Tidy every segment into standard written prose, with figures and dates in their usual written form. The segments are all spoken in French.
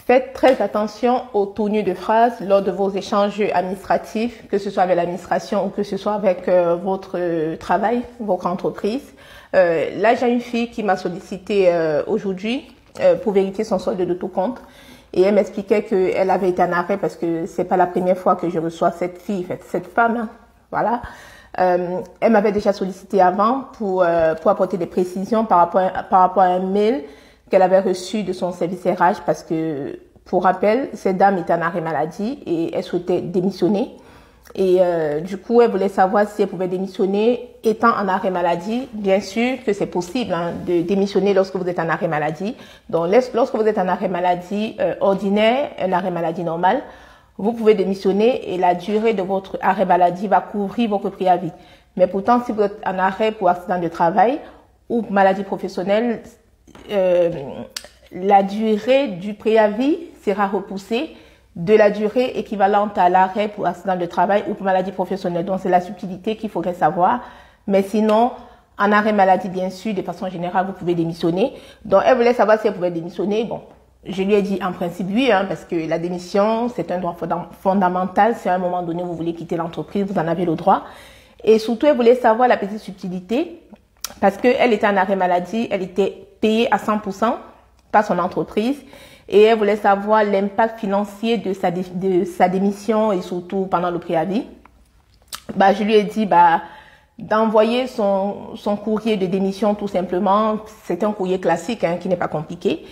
Faites très attention aux tournures de phrases lors de vos échanges administratifs, que ce soit avec l'administration ou que ce soit avec votre travail, votre entreprise. Là, j'ai une fille qui m'a sollicité aujourd'hui pour vérifier son solde de tout compte. Et elle m'expliquait qu'elle avait été en arrêt parce que c'est pas la première fois que je reçois cette fille, cette femme, hein, voilà. Elle m'avait déjà sollicité avant pour apporter des précisions par rapport à un mail qu'elle avait reçu de son service RH parce que, pour rappel, cette dame était en arrêt maladie et elle souhaitait démissionner. Et du coup, elle voulait savoir si elle pouvait démissionner étant en arrêt maladie. Bien sûr que c'est possible hein, de démissionner lorsque vous êtes en arrêt maladie. Donc, lorsque vous êtes en arrêt maladie ordinaire, un arrêt maladie normal, vous pouvez démissionner et la durée de votre arrêt maladie va couvrir votre préavis. Mais pourtant, si vous êtes en arrêt pour accident de travail ou maladie professionnelle, la durée du préavis sera repoussée de la durée équivalente à l'arrêt pour accident de travail ou pour maladie professionnelle. Donc, c'est la subtilité qu'il faudrait savoir. Mais sinon, en arrêt maladie, bien sûr, de façon générale, vous pouvez démissionner. Donc, elle voulait savoir si elle pouvait démissionner. Bon, je lui ai dit en principe oui, hein, parce que la démission, c'est un droit fondamental. Si à un moment donné, vous voulez quitter l'entreprise, vous en avez le droit. Et surtout, elle voulait savoir la petite subtilité parce qu'elle était en arrêt maladie, elle était payée à 100% par son entreprise. Et elle voulait savoir l'impact financier de sa démission et surtout pendant le préavis. Je lui ai dit d'envoyer son courrier de démission tout simplement. C'est un courrier classique hein, qui n'est pas compliqué.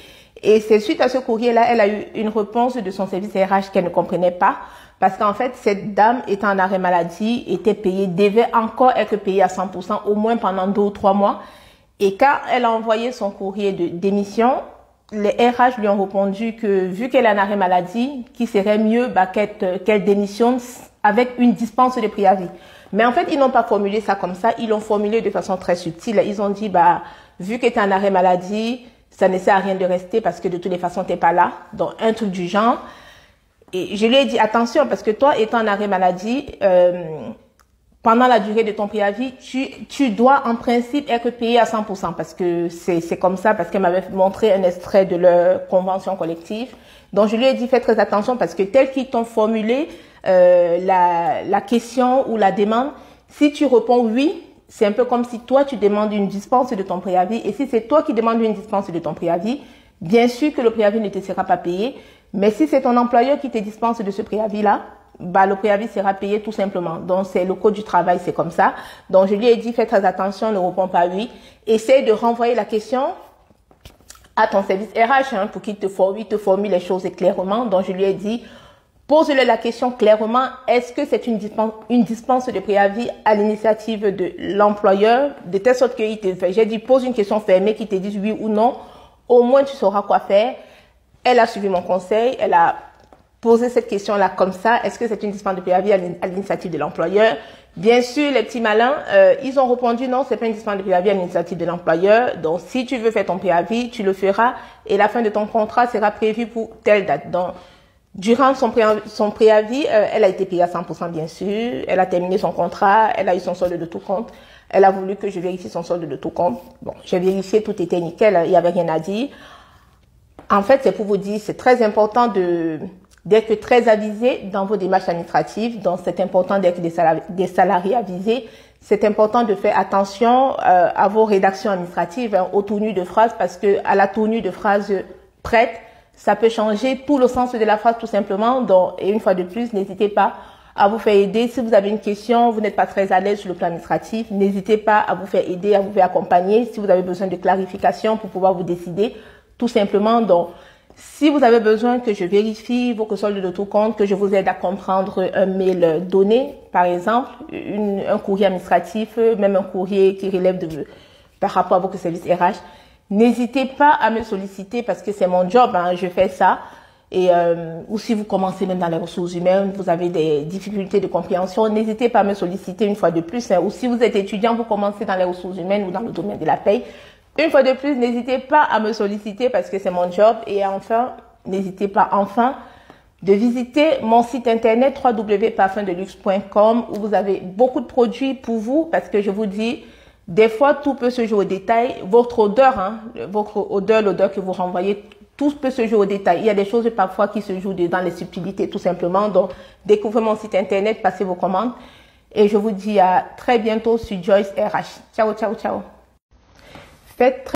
Et c'est suite à ce courrier-là, elle a eu une réponse de son service RH qu'elle ne comprenait pas. Parce qu'en fait, cette dame étant en arrêt maladie, devait encore être payée à 100% au moins pendant 2 ou 3 mois. Et quand elle a envoyé son courrier de démission, les RH lui ont répondu que vu qu'elle est en arrêt maladie, qu'il serait mieux qu'elle démissionne avec une dispense de préavis. Mais en fait, ils n'ont pas formulé ça comme ça, ils l'ont formulé de façon très subtile. Ils ont dit, vu qu'elle est en arrêt maladie, ça ne sert à rien de rester parce que de toutes les façons, t'es pas là. Donc, un truc du genre. Et je lui ai dit, attention, parce que toi, étant en arrêt maladie, pendant la durée de ton préavis, tu dois en principe être payé à 100% parce que c'est comme ça, parce qu'elle m'avait montré un extrait de leur convention collective. Donc, je lui ai dit, fais très attention parce que tel qu'ils t'ont formulé la question ou la demande, si tu réponds oui, c'est un peu comme si toi, tu demandes une dispense de ton préavis. Et si c'est toi qui demandes une dispense de ton préavis, bien sûr que le préavis ne te sera pas payé. Mais si c'est ton employeur qui te dispense de ce préavis-là, le préavis sera payé tout simplement. Donc, c'est le code du travail, c'est comme ça. Donc, je lui ai dit, fais très attention, ne réponds pas oui. Essaye de renvoyer la question à ton service RH hein, pour qu'il te formule les choses clairement. Donc, je lui ai dit, pose-le la question clairement. Est-ce que c'est une dispense de préavis à l'initiative de l'employeur, de telle sorte qu'il te fait. J'ai dit, pose une question fermée qui te dise oui ou non. Au moins, tu sauras quoi faire. Elle a suivi mon conseil. Elle a posé cette question-là comme ça. Est-ce que c'est une dispense de préavis à l'initiative de l'employeur? Bien sûr, les petits malins, ils ont répondu non, c'est pas une dispense de préavis à l'initiative de l'employeur. Donc, si tu veux faire ton préavis, tu le feras et la fin de ton contrat sera prévue pour telle date. Donc, durant son préavis, elle a été payée à 100% bien sûr. Elle a terminé son contrat, elle a eu son solde de tout compte. Elle a voulu que je vérifie son solde de tout compte. Bon, j'ai vérifié, tout était nickel, il n'y avait rien à dire. En fait, c'est pour vous dire, c'est très important d'être très avisé dans vos démarches administratives. Donc, c'est important d'être des salariés avisés. C'est important de faire attention à vos rédactions administratives, hein, aux tournures de phrases, parce que à la tournure de phrase prête, ça peut changer tout le sens de la phrase tout simplement. Donc, et une fois de plus, n'hésitez pas à vous faire aider. Si vous avez une question, vous n'êtes pas très à l'aise sur le plan administratif, n'hésitez pas à vous faire aider, à vous faire accompagner. Si vous avez besoin de clarification pour pouvoir vous décider, tout simplement. Donc, si vous avez besoin que je vérifie vos soldes de tout compte, que je vous aide à comprendre un mail donné, par exemple, un courrier administratif, même un courrier qui relève par rapport à vos services RH, n'hésitez pas à me solliciter parce que c'est mon job, hein, je fais ça. Et ou si vous commencez même dans les ressources humaines, vous avez des difficultés de compréhension, n'hésitez pas à me solliciter une fois de plus. Hein, ou si vous êtes étudiant, vous commencez dans les ressources humaines ou dans le domaine de la paye, une fois de plus, n'hésitez pas à me solliciter parce que c'est mon job. Et enfin, n'hésitez pas de visiter mon site internet www.parfumdeluxe.com où vous avez beaucoup de produits pour vous parce que je vous dis, des fois, tout peut se jouer au détail. Votre odeur, l'odeur que vous renvoyez tout peut se jouer au détail. Il y a des choses parfois qui se jouent dans les subtilités tout simplement. Donc, découvrez mon site internet, passez vos commandes. Et je vous dis à très bientôt sur Joyce RH. Ciao, ciao, ciao. Faites très